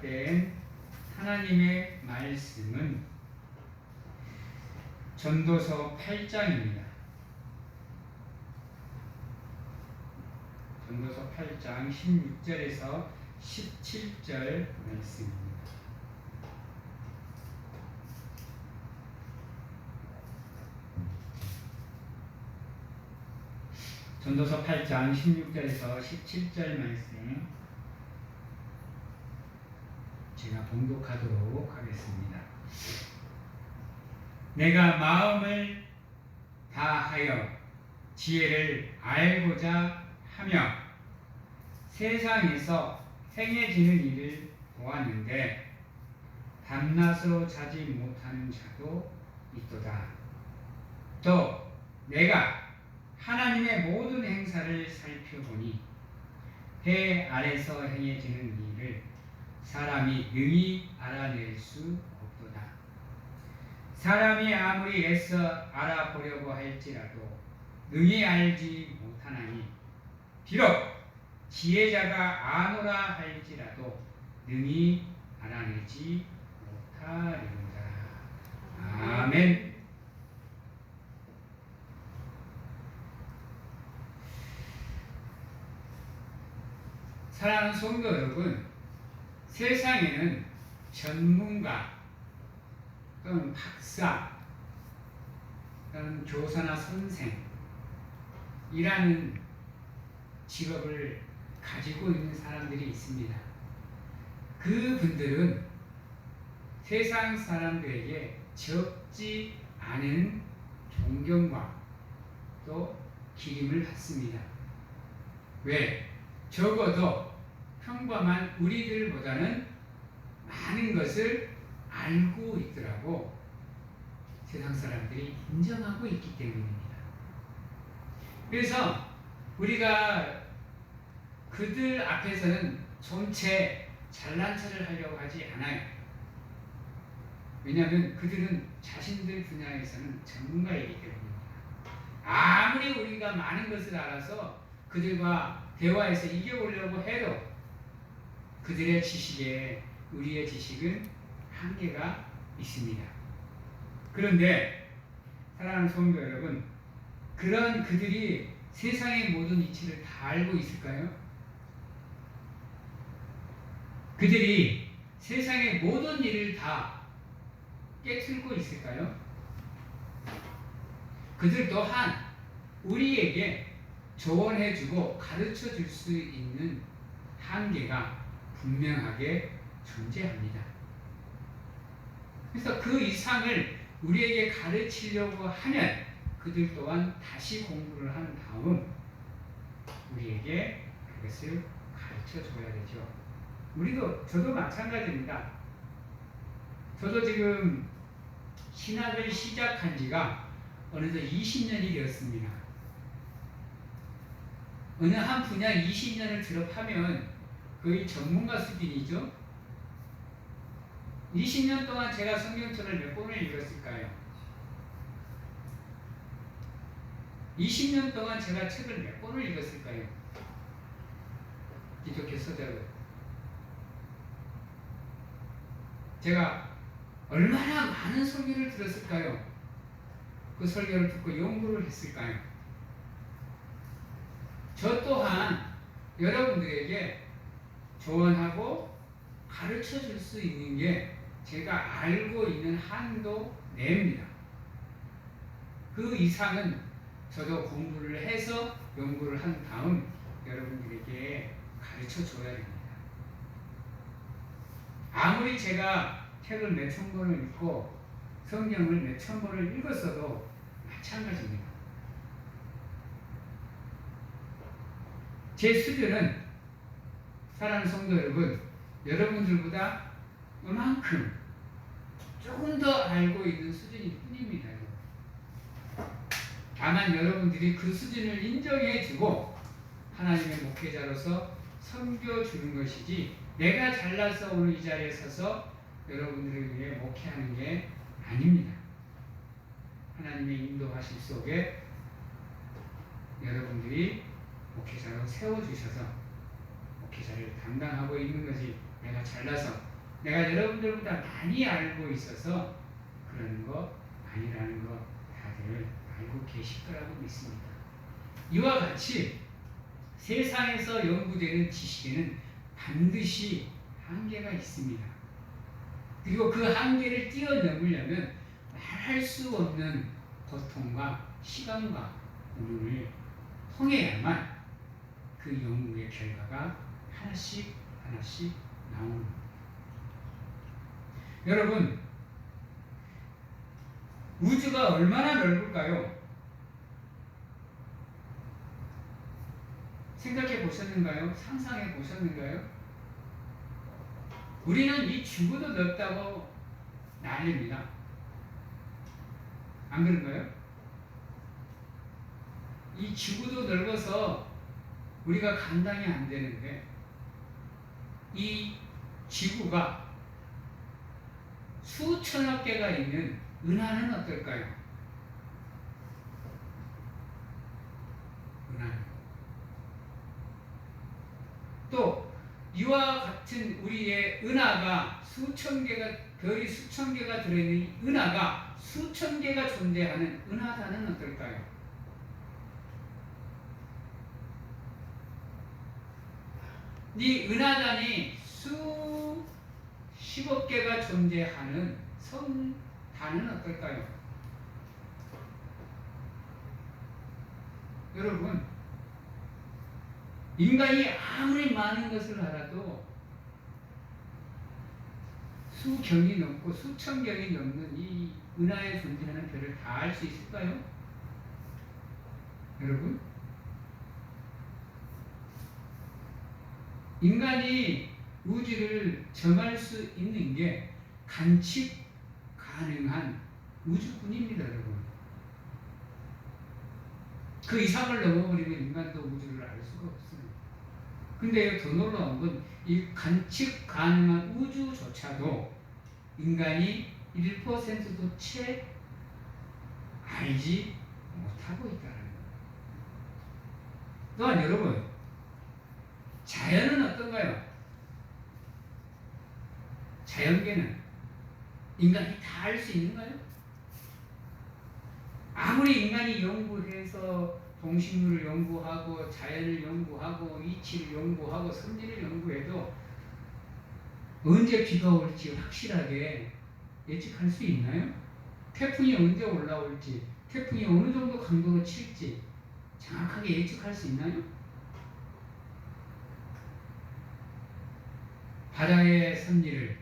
요약된 하나님의 말씀은 전도서 8장입니다. 전도서 8장 16절에서 17절 말씀입니다. 전도서 8장 16절에서 17절 말씀 제가 봉독하도록 하겠습니다. 내가 마음을 다하여 지혜를 알고자 하며 세상에서 행해지는 일을 보았는데 밤낮으로 자지 못하는 자도 있도다. 또 내가 하나님의 모든 행사를 살펴보니 해 아래서 행해지는 일을 사람이 능히 알아낼 수 없도다. 사람이 아무리 애써 알아보려고 할지라도 능히 알지 못하나니 비록 지혜자가 아노라 할지라도 능히 알아내지 못하리로다. 아멘. 사랑하는 성도 여러분, 세상에는 전문가 또는 박사 또는 교사나 선생이라는 직업을 가지고 있는 사람들이 있습니다. 그분들은 세상 사람들에게 적지 않은 존경과 또 기림을 받습니다. 왜? 적어도 평범한 우리들보다는 많은 것을 알고 있더라고 세상 사람들이 인정하고 있기 때문입니다. 그래서 우리가 그들 앞에서는 좀채 잘난 척을 하려고 하지 않아요. 왜냐하면 그들은 자신들 분야에서는 전문가이기 때문입니다. 아무리 우리가 많은 것을 알아서 그들과 대화에서 이겨보려고 해도 그들의 지식에 우리의 지식은 한계가 있습니다. 그런데 사랑하는 성도 여러분, 그런 그들이 세상의 모든 이치를 다 알고 있을까요? 그들이 세상의 모든 일을 다 깨트리고 있을까요? 그들 또한 우리에게 조언해주고 가르쳐줄 수 있는 한계가 분명하게 존재합니다. 그래서 그 이상을 우리에게 가르치려고 하면 그들 또한 다시 공부를 한 다음 우리에게 그것을 가르쳐줘야 되죠. 저도 마찬가지입니다. 저도 지금 신학을 시작한 지가 어느덧 20년이 되었습니다. 어느 한 분야 20년을 졸업하면 거의 전문가 수준이죠. 20년 동안 제가 성경책을 몇 권을 읽었을까요? 20년 동안 제가 책을 몇 권을 읽었을까요? 기독교 서적을. 제가 얼마나 많은 설교를 들었을까요? 그 설교를 듣고 연구를 했을까요? 저 또한 여러분들에게 조언하고 가르쳐 줄 수 있는 게 제가 알고 있는 한도 내입니다. 그 이상은 저도 공부를 해서 연구를 한 다음 여러분들에게 가르쳐 줘야 됩니다. 아무리 제가 책을 몇천 권을 읽고 성경을 몇천 권을 읽었어도 마찬가지입니다. 제 수준은 사랑하는 성도 여러분, 여러분들보다 이만큼 조금 더 알고 있는 수준일 뿐입니다. 다만 여러분들이 그 수준을 인정해주고 하나님의 목회자로서 섬겨주는 것이지 내가 잘나서 오늘 이 자리에 서서 여러분들을 위해 목회하는 게 아닙니다. 하나님의 인도하심 속에 여러분들이 목회자로 세워주셔서 목회자를 담당하고 있는 것이 내가 잘나서 내가 여러분들보다 많이 알고 있어서 그런 거 아니라는 거 다들 알고 계실 거라고 믿습니다. 이와 같이 세상에서 연구되는 지식에는 반드시 한계가 있습니다. 그리고 그 한계를 뛰어넘으려면 말할 수 없는 고통과 시간과 고문을 통해야만 그 연구의 결과가 하나씩 나오는 겁니다. 여러분, 우주가 얼마나 넓을까요? 생각해 보셨는가요? 상상해 보셨는가요? 우리는 이 지구도 넓다고 난립니다. 안 그런가요? 이 지구도 넓어서 우리가 감당이 안 되는데 이 지구가 수천억 개가 있는 은하는 어떨까요? 은하. 또 이와 같은 우리의 은하가 수천 개가 별이 수천 개가 들어있는 은하가 수천 개가 존재하는 은하단은 어떨까요? 이 은하단이 수십억 개가 존재하는 성단은 어떨까요? 여러분, 인간이 아무리 많은 것을 알아도 수경이 넘고 수천 경이 넘는 이 은하에 존재하는 별을 다 알 수 있을까요? 여러분, 인간이 우주를 정할 수 있는 게 관측 가능한 우주뿐입니다, 여러분. 그 이상을 넘어버리면 인간도 우주를 알 수가 없어요. 근데 더 놀라운 건 이 관측 가능한 우주조차도 인간이 1%도 채 알지 못하고 있다는 거예요. 또한 여러분, 자연은 어떤가요? 자연계는 인간이 다 알 수 있는가요? 아무리 인간이 연구해서 동식물을 연구하고 자연을 연구하고 이치를 연구하고 선진을 연구해도 언제 비가 올지 확실하게 예측할 수 있나요? 태풍이 언제 올라올지, 태풍이 어느 정도 강도로 칠지 정확하게 예측할 수 있나요? 바다의 섭리를,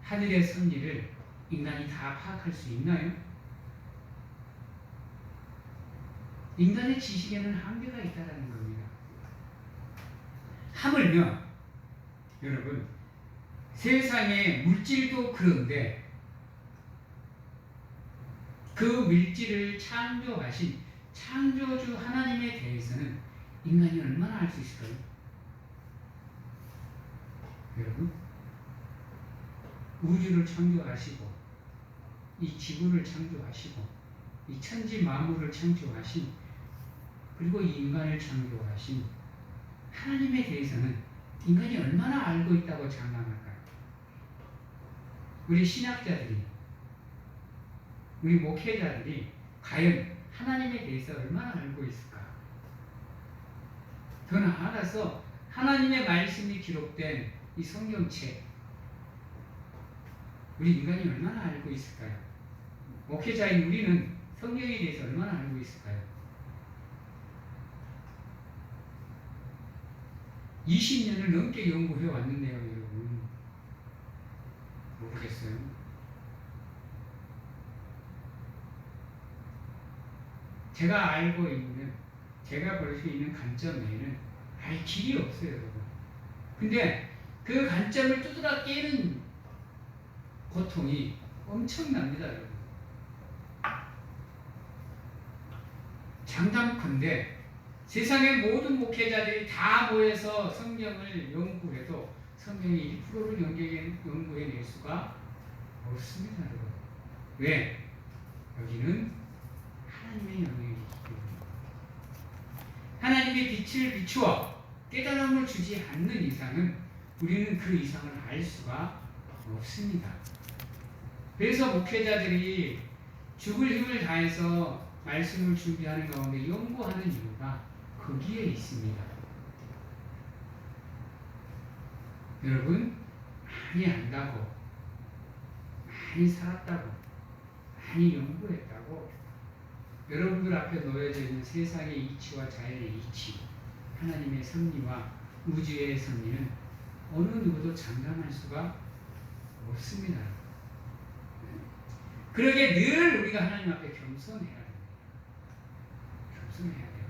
하늘의 섭리를 인간이 다 파악할 수 있나요? 인간의 지식에는 한계가 있다는 겁니다. 하물며 여러분, 세상의 물질도 그런데 그 물질을 창조하신 창조주 하나님에 대해서는 인간이 얼마나 알 수 있을까요? 여러분, 우주를 창조하시고 이 지구를 창조하시고 이 천지 만물을 창조하신 그리고 이 인간을 창조하신 하나님에 대해서는 인간이 얼마나 알고 있다고 장담할까요? 우리 신학자들이, 우리 목회자들이 과연 하나님에 대해서 얼마나 알고 있을까? 더 나아가서 하나님의 말씀이 기록된 이 성경책, 우리 인간이 얼마나 알고 있을까요? 목회자인 우리는 성경에 대해서 얼마나 알고 있을까요? 20년을 넘게 연구해 왔는데요, 여러분. 모르겠어요. 제가 알고 있는, 제가 볼 수 있는 관점 외에는 알 길이 없어요, 여러분. 근데 그 관점을 두드러 깨는 고통이 엄청납니다, 여러분. 장담컨대 세상의 모든 목회자들이 다 모여서 성경을 연구해도 성경의 1%를 연구해낼 수가 없습니다, 여러분. 왜? 여기는 하나님의 영역이기 때문에. 하나님의 빛을 비추어 깨달음을 주지 않는 이상은 우리는 그 이상을 알 수가 없습니다. 그래서 목회자들이 죽을 힘을 다해서 말씀을 준비하는 가운데 연구하는 이유가 거기에 있습니다. 여러분, 많이 안다고, 많이 살았다고, 많이 연구했다고 여러분들 앞에 놓여져 있는 세상의 이치와 자연의 이치, 하나님의 섭리와 우주의 섭리는 어느 누구도 장담할 수가 없습니다. 그러게 늘 우리가 하나님 앞에 겸손해야 됩니다. 겸손해야 돼요.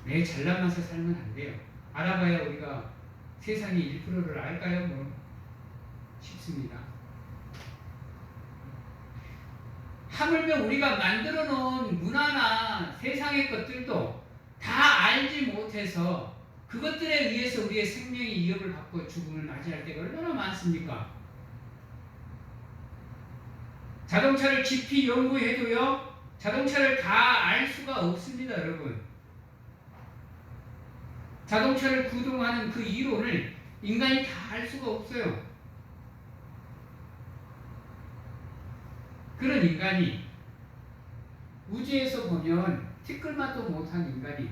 내 잘나면서 살면 안 돼요. 알아봐야 우리가 세상의 1%를 알까요? 뭐 싶습니다. 하물며 우리가 만들어 놓은 문화나 세상의 것들도 다 알지 못해서 그것들에 의해서 우리의 생명이 위협을 받고 죽음을 맞이할 때가 얼마나 많습니까? 자동차를 깊이 연구해도요, 자동차를 다 알 수가 없습니다, 여러분. 자동차를 구동하는 그 이론을 인간이 다 알 수가 없어요. 그런 인간이 우주에서 보면 티끌맛도 못한 인간이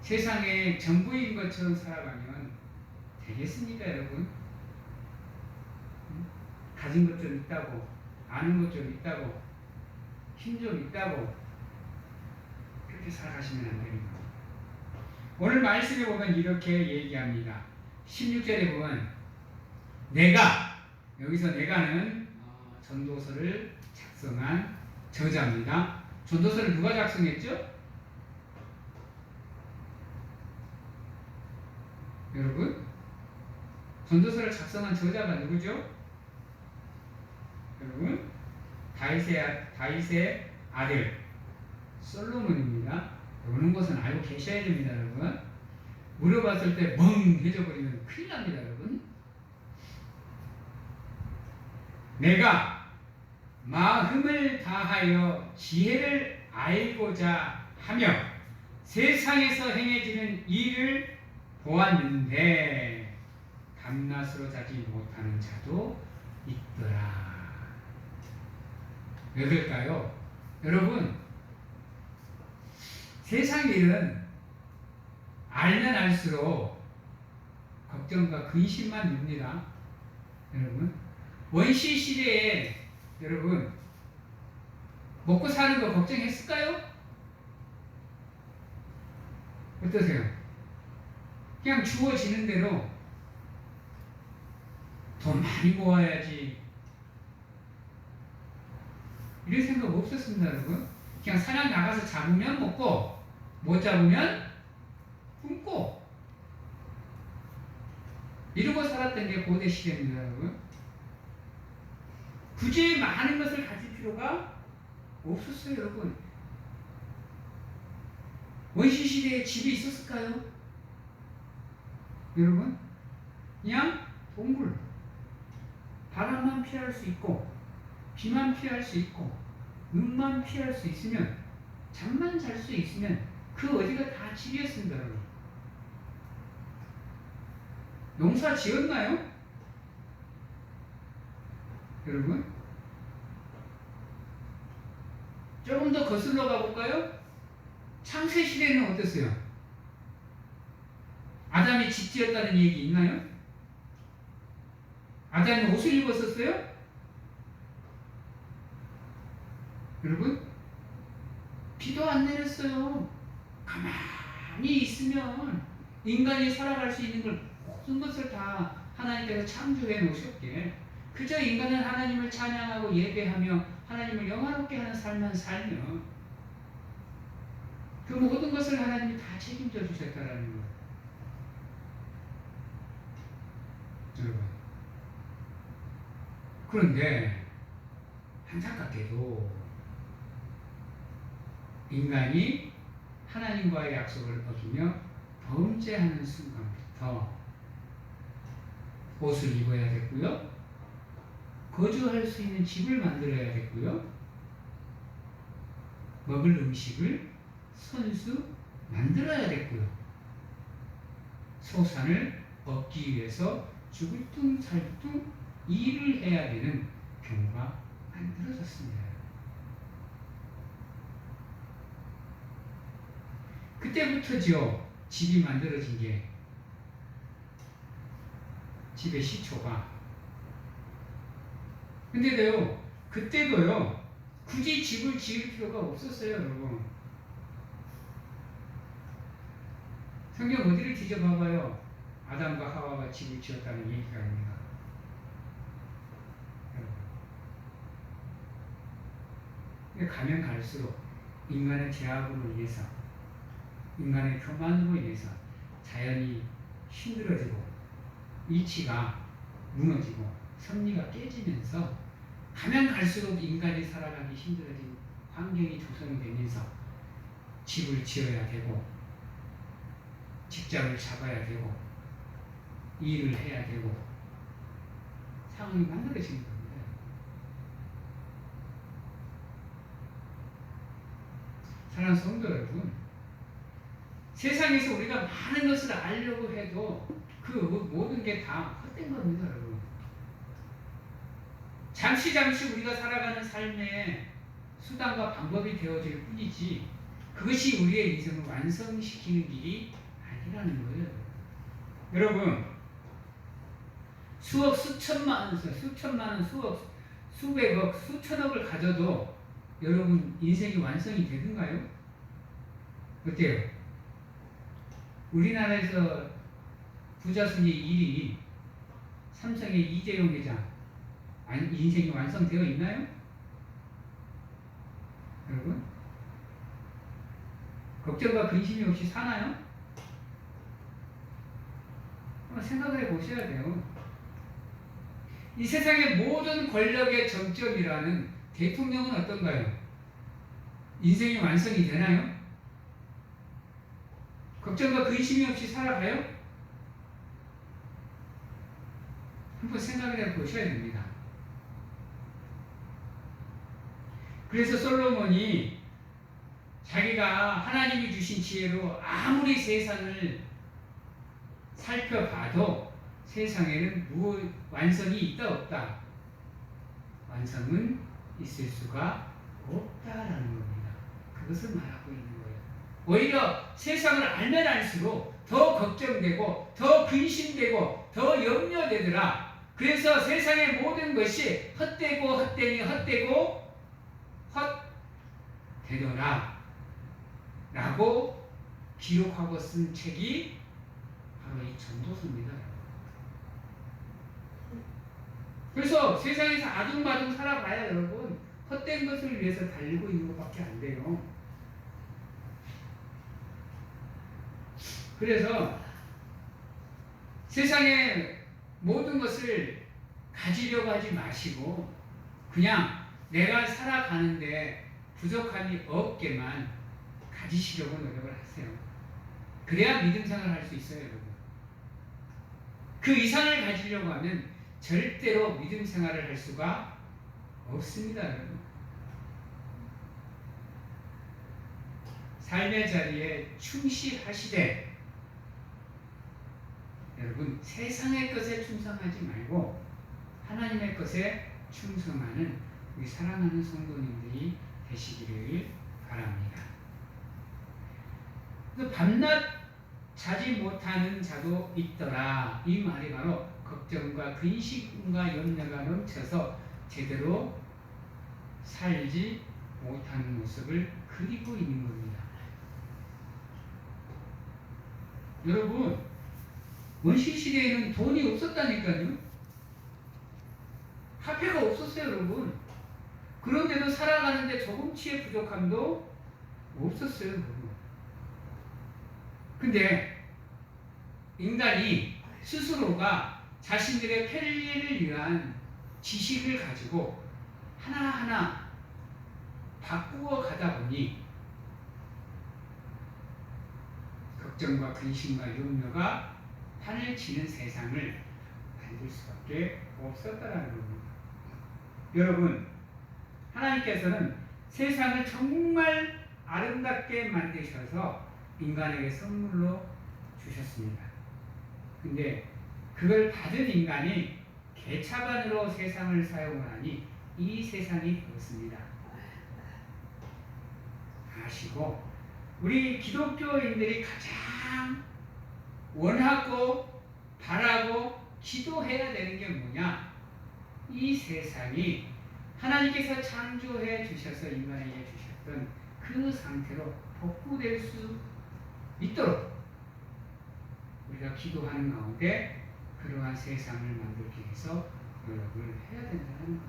세상의 전부인 것처럼 살아가면 되겠습니까, 여러분? 가진 것 좀 있다고, 아는 것 좀 있다고, 힘 좀 있다고 그렇게 살아가시면 안 됩니다. 오늘 말씀에 보면 이렇게 얘기합니다. 16절에 보면 내가, 여기서 내가는 전도서를 작성한 저자입니다. 전도서를 누가 작성했죠? 여러분, 전도서를 작성한 저자가 누구죠? 여러분, 다윗의 아들 솔로몬입니다. 오는 것은 알고 계셔야 됩니다, 여러분. 물어봤을 때 멍해져 버리면 큰일 납니다, 여러분. 내가 마음을 다하여 지혜를 알고자 하며 세상에서 행해지는 일을 보았는데 밤낮으로 자지 못하는 자도 있더라. 왜 그럴까요? 여러분, 세상 일은 알면 알수록 걱정과 근심만 듭니다. 여러분, 원시 시대에 여러분 먹고 사는 거 걱정했을까요? 어떠세요? 그냥 주어지는 대로 돈 많이 모아야지 이런 생각 없었습니다, 여러분. 그냥 사냥 나가서 잡으면 먹고 못 잡으면 굶고 이러고 살았던 게 고대 시대입니다, 여러분. 굳이 많은 것을 가질 필요가 없었어요, 여러분. 원시 시대에 집이 있었을까요? 여러분, 그냥 동굴, 바람만 피할 수 있고 비만 피할 수 있고 눈만 피할 수 있으면 잠만 잘 수 있으면 그 어디가 다 집이었습니다, 여러분. 농사 지었나요? 여러분, 조금 더 거슬러 가볼까요? 창세 시대는 어땠어요? 아담이 집 지었다는 얘기 있나요? 아담이 옷을 입었었어요? 여러분, 비도 안 내렸어요. 가만히 있으면 인간이 살아갈 수 있는 걸 모든 것을 다 하나님께서 창조해 놓으셨기에 그저 인간은 하나님을 찬양하고 예배하며 하나님을 영화롭게 하는 삶만 살면 그 모든 것을 하나님이 다 책임져 주셨다라는 거예요. 여러분, 그런데 안타깝게도 인간이 하나님과의 약속을 어기며 범죄하는 순간부터 옷을 입어야 됐고요, 거주할 수 있는 집을 만들어야 됐고요, 먹을 음식을 손수 만들어야 됐고요, 소산을 얻기 위해서 죽을 둥 살 둥 일을 해야 되는 경우가 만들어졌습니다. 그때부터죠. 집이 만들어진 게. 집의 시초가. 근데도요, 그때도요, 굳이 집을 지을 필요가 없었어요, 여러분. 성경 어디를 뒤져봐봐요. 아담과 하와가 집을 지었다는 얘기가 아닙니다. 가면 갈수록 인간의 죄악으로 인해서, 인간의 교만으로 인해서 자연이 힘들어지고 이치가 무너지고 섭리가 깨지면서 가면 갈수록 인간이 살아가기 힘들어진 환경이 조성이 되면서 집을 지어야 되고 직장을 잡아야 되고 일을 해야 되고 상황이 만들어지는 겁니다. 사랑하는 성도 여러분, 세상에서 우리가 많은 것을 알려고 해도 그 모든 게 다 헛된 겁니다, 여러분. 잠시 우리가 살아가는 삶의 수단과 방법이 되어질 뿐이지 그것이 우리의 인생을 완성시키는 길이 아니라는 거예요. 여러분, 수억, 수천만 원, 수백억, 수천억을 가져도 여러분 인생이 완성이 되는가요? 어때요? 우리나라에서 부자 순위 1위 삼성의 이재용 회장 인생이 완성되어 있나요? 여러분? 걱정과 근심이 없이 사나요? 한번 생각을 해보셔야 돼요. 이 세상의 모든 권력의 정점이라는 대통령은 어떤가요? 인생이 완성이 되나요? 걱정과 근심이 없이 살아가요? 한번 생각을 해보셔야 됩니다. 그래서 솔로몬이 자기가 하나님이 주신 지혜로 아무리 세상을 살펴봐도 세상에는 완성이 있다 없다? 완성은 있을 수가 없다라는 겁니다. 그것을 말하고 있는 거예요. 오히려 세상을 알면 알수록 더 걱정되고 더 근심되고 더 염려되더라. 그래서 세상의 모든 것이 헛되고 헛되더라 라고 기록하고 쓴 책이 바로 이 전도서입니다. 그래서 세상에서 아둥바둥 살아봐야 여러분 헛된 것을 위해서 달리고 있는 것밖에 안 돼요. 그래서 세상의 모든 것을 가지려고 하지 마시고 그냥 내가 살아가는데 부족함이 없게만 가지시려고 노력을 하세요. 그래야 믿음 생활을 할 수 있어요, 여러분. 그 이상을 가지려고 하면 절대로 믿음 생활을 할 수가 없습니다, 여러분. 삶의 자리에 충실하시되 여러분 세상의 것에 충성하지 말고 하나님의 것에 충성하는 우리 사랑하는 성도님들이 되시기를 바랍니다. 밤낮 자지 못하는 자도 있더라. 이 말이 바로 걱정과 근심과 염려가 넘쳐서 제대로 살지 못하는 모습을 그리고 있는 겁니다. 여러분, 원시시대에는 돈이 없었다니까요. 화폐가 없었어요, 여러분. 그런데도 살아가는데 조금치의 부족함도 없었어요, 여러분. 근데 인간이 스스로가 자신들의 편리를 위한 지식을 가지고 하나하나 바꾸어 가다 보니 걱정과 근심과 염려가 판을 치는 세상을 만들 수밖에 없었다라는 겁니다. 여러분, 하나님께서는 세상을 정말 아름답게 만드셔서 인간에게 선물로 주셨습니다. 근데 그걸 받은 인간이 개차반으로 세상을 사용하니 이 세상이 그렇습니다. 아시고 우리 기독교인들이 가장 원하고 바라고 기도해야 되는 게 뭐냐? 이 세상이 하나님께서 창조해 주셔서 인간에게 주셨던 그 상태로 복구될 수 있도록 우리가 기도하는 가운데 그러한 세상을 만들기 위해서 노력을 해야 된다는 거예요.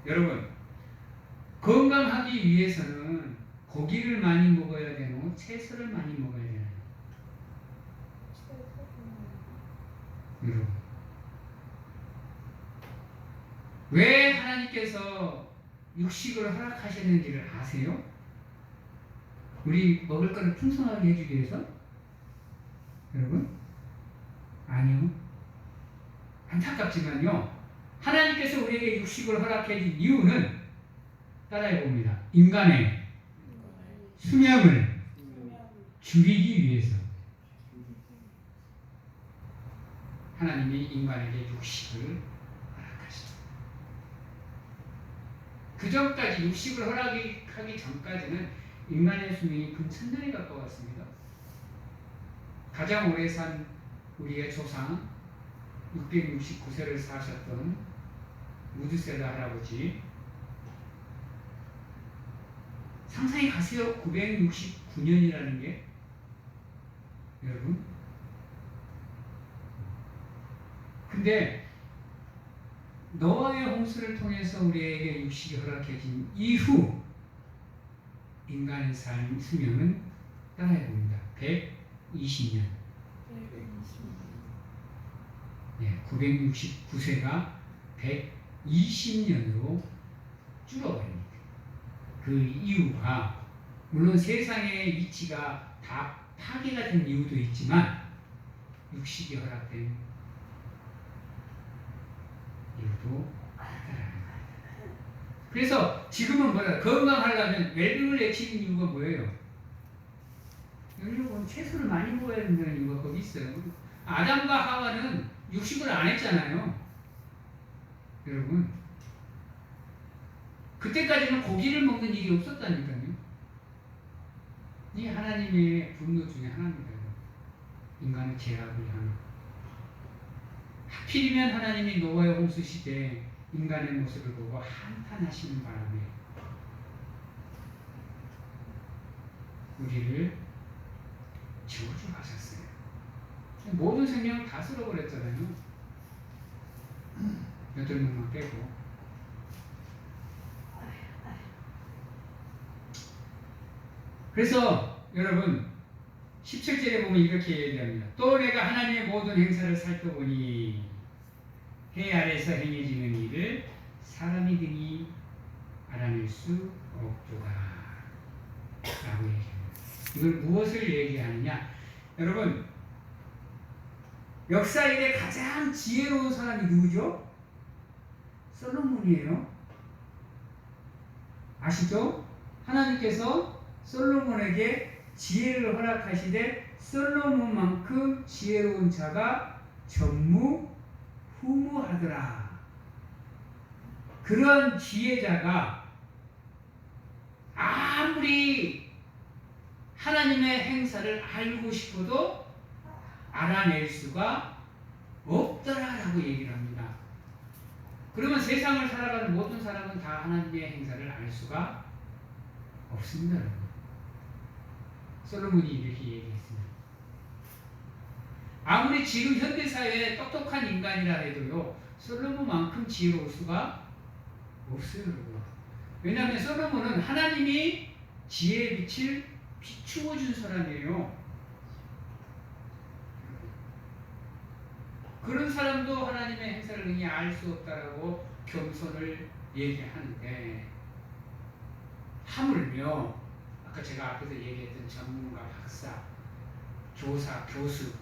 여러분, 건강하기 위해서는 고기를 많이 먹어야 되고 채소를 많이 먹어야 되나요? 여러분, 왜 하나님께서 육식을 허락하셨는지를 아세요? 우리 먹을 거를 풍성하게 해주기 위해서? 여러분? 아니요. 안타깝지만요. 하나님께서 우리에게 육식을 허락해 준 이유는 따라해 봅니다. 인간의 수명을 줄이기 위해서 하나님이 인간에게 육식을 허락하시죠. 그 전까지 육식을 허락하기 전까지는 인간의 수명이 근천년에 가까웠습니다. 가장 오래 산 우리의 조상 669세를 사셨던 무드셀라 할아버지, 상상이 가세요? 969년이라는 게. 여러분, 근데 노아의 홍수를 통해서 우리에게 육식이 허락해진 이후 인간의 삶 수명은 따라해 봅니다. 120년. 969세가 120년으로 줄어버립니다. 그 이유가 물론 세상의 이치가 다 파괴가 된 이유도 있지만 육식이 허락된 이유도 있다라는 거예요. 그래서 지금은 뭐라 건강하려면 웰빙을 외치는 이유가 뭐예요? 여러분, 채소를 많이 먹어야 된다는 이유가 거기 있어요. 아담과 하와는 육식을 안 했잖아요. 여러분, 그때까지는 고기를 먹는 일이 없었다니까요. 이 하나님의 분노 중에 하나입니다. 인간의 죄악을 향해. 하필이면 하나님이 노아의 홍수 시대에 인간의 모습을 보고 한탄하시는 바람에 우리를 저주하셨어요. 모든 생명을 다 쓸어버렸잖아요. 8명만 빼고. 그래서 여러분 17절에 보면 이렇게 얘기합니다. 또 내가 하나님의 모든 행사를 살펴보니 해 아래서 행해지는 일을 사람이 등이 알아낼 수 없도다 라고 얘기합니다. 이걸 무엇을 얘기하느냐? 여러분, 역사 이래 가장 지혜로운 사람이 누구죠? 솔로몬이에요. 아시죠? 하나님께서 솔로몬에게 지혜를 허락하시되 솔로몬만큼 지혜로운 자가 전무후무하더라. 그런 지혜자가 아무리 하나님의 행사를 알고 싶어도 알아낼 수가 없더라라고 얘기를 합니다. 그러면 세상을 살아가는 모든 사람은 다 하나님의 행사를 알 수가 없습니다. 솔로몬이 이렇게 얘기했습니다. 아무리 지금 현대사회에 똑똑한 인간이라 해도요, 솔로몬만큼 지혜로울 수가 없어요. 왜냐하면 솔로몬은 하나님이 지혜의 빛을 비추어 준 사람이에요. 그런 사람도 하나님의 행사를 능히 알 수 없다라고 겸손을 얘기하는데, 하물며 아까 제가 앞에서 얘기했던 전문가, 박사, 교사, 교수,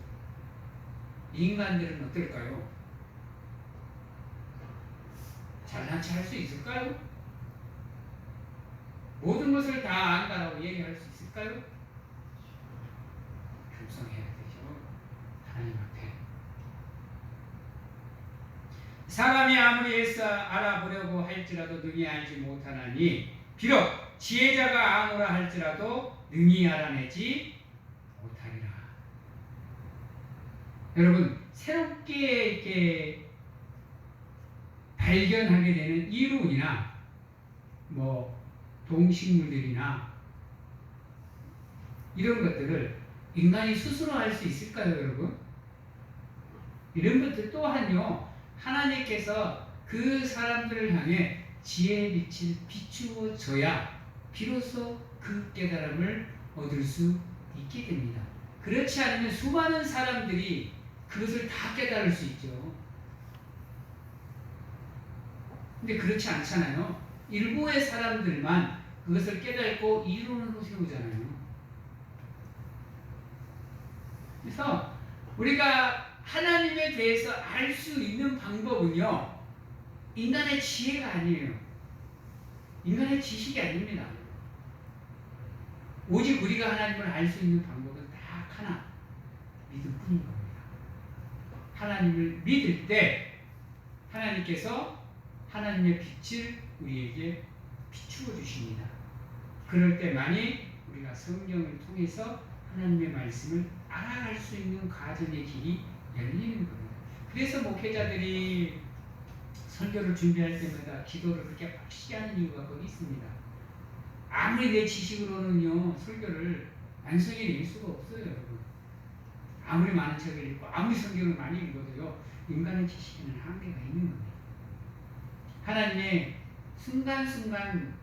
인간들은 어떨까요? 잘난 체 할 수 있을까요? 모든 것을 다 안다라고 얘기할 수 있을까요? 겸손해야 되죠. 하나님 앞에. 사람이 아무리 애써 알아보려고 할지라도 능히 알지 못하나니 비록 지혜자가 아노라 할지라도 능히 알아내지 못하리라. 여러분, 새롭게 이렇게 발견하게 되는 이론이나 동식물들이나 이런 것들을 인간이 스스로 할 수 있을까요, 여러분? 이런 것들 또한요, 하나님께서 그 사람들을 향해 지혜의 빛을 비추어 줘야 비로소 그 깨달음을 얻을 수 있게 됩니다. 그렇지 않으면 수많은 사람들이 그것을 다 깨달을 수 있죠. 근데 그렇지 않잖아요. 일부의 사람들만 그것을 깨닫고 이론으로 세우잖아요. 그래서 우리가 하나님에 대해서 알 수 있는 방법은요, 인간의 지혜가 아니에요. 인간의 지식이 아닙니다. 오직 우리가 하나님을 알 수 있는 방법은 딱 하나, 믿음뿐인 겁니다. 하나님을 믿을 때 하나님께서 하나님의 빛을 우리에게 비추어 주십니다. 그럴 때만이 우리가 성경을 통해서 하나님의 말씀을 알아갈 수 있는 과정의 길이 열리는 겁니다. 그래서 목회자들이 설교를 준비할 때마다 기도를 그렇게 빡시게 하는 이유가 거기 있습니다. 아무리 내 지식으로는요, 설교를 완성해 낼 수가 없어요, 여러분. 아무리 많은 책을 읽고 아무리 성경을 많이 읽어도요, 인간의 지식에는 한계가 있는 겁니다. 하나님의 순간순간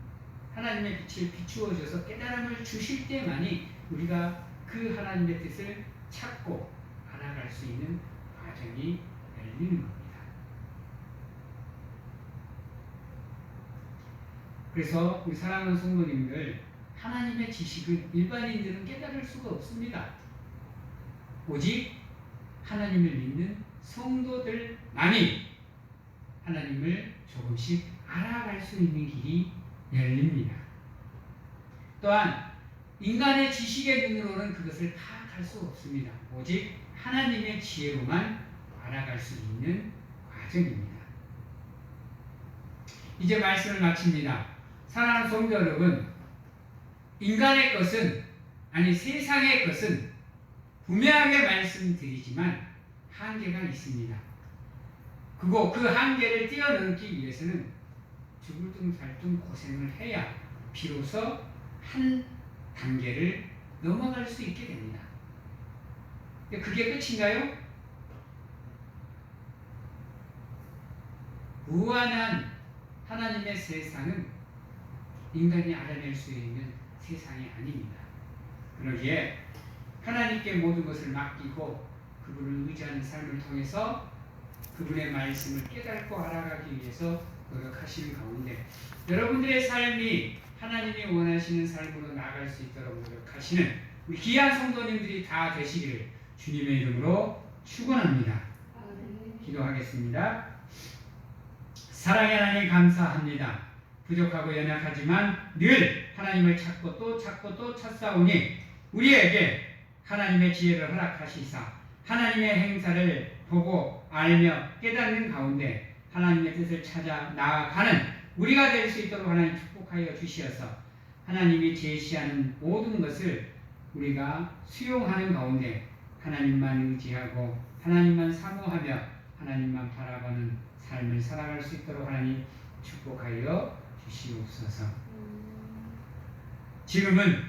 하나님의 빛을 비추어 줘서 깨달음을 주실 때만이 우리가 그 하나님의 뜻을 찾고 알아갈 수 있는 과정이 열리는 겁니다. 그래서 우리 사랑하는 성도님들, 하나님의 지식은 일반인들은 깨달을 수가 없습니다. 오직 하나님을 믿는 성도들만이 하나님을 조금씩 알아갈 수 있는 길이 열립니다. 또한 인간의 지식의 눈으로는 그것을 파악할 수 없습니다. 오직 하나님의 지혜로만 알아갈 수 있는 과정입니다. 이제 말씀을 마칩니다. 사랑하는 성도 여러분, 인간의 것은, 아니 세상의 것은 분명하게 말씀드리지만 한계가 있습니다. 그리고 그 한계를 뛰어넘기 위해서는 죽을둥살둥 고생을 해야 비로소 한 단계를 넘어갈 수 있게 됩니다. 그게 끝인가요? 무한한 하나님의 세상은 인간이 알아낼 수 있는 세상이 아닙니다. 그러기에 하나님께 모든 것을 맡기고 그분을 의지하는 삶을 통해서 그분의 말씀을 깨닫고 알아가기 위해서 노력하시는 가운데 여러분들의 삶이 하나님이 원하시는 삶으로 나아갈 수 있도록 노력하시는 우리 귀한 성도님들이 다 되시기를 주님의 이름으로 축원합니다. 기도하겠습니다. 사랑의 하나님 감사합니다. 부족하고 연약하지만 늘 하나님을 찾고 또 찾고 또 찾사오니 우리에게 하나님의 지혜를 허락하시사 하나님의 행사를 보고 알며 깨닫는 가운데 하나님의 뜻을 찾아 나아가는 우리가 될 수 있도록 하나님 축복하여 주시어서 하나님이 제시하는 모든 것을 우리가 수용하는 가운데 하나님만 의지하고 하나님만 사모하며 하나님만 바라보는 삶을 살아갈 수 있도록 하나님 축복하여 주시옵소서. 지금은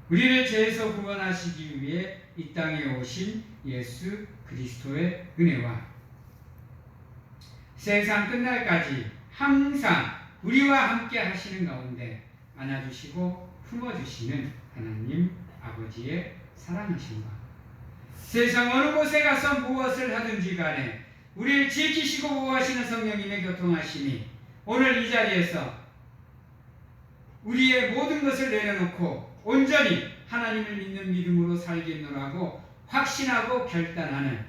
우리를 죄에서 구원하시기 위해 이 땅에 오신 예수 그리스도의 은혜와 세상 끝날까지 항상 우리와 함께 하시는 가운데 안아주시고 품어주시는 하나님 아버지의 사랑하심과 세상 어느 곳에 가서 무엇을 하든지 간에 우리를 지키시고 보호하시는 성령님의 교통하심이 오늘 이 자리에서 우리의 모든 것을 내려놓고 온전히 하나님을 믿는 믿음으로 살겠노라고 확신하고 결단하는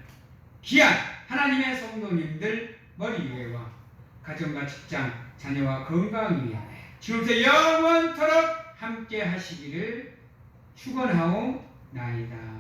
귀한 하나님의 성도님들 머리 위에와 가정과 직장, 자녀와 건강 위에 지금부터 영원토록 함께 하시기를 축원하옵나이다.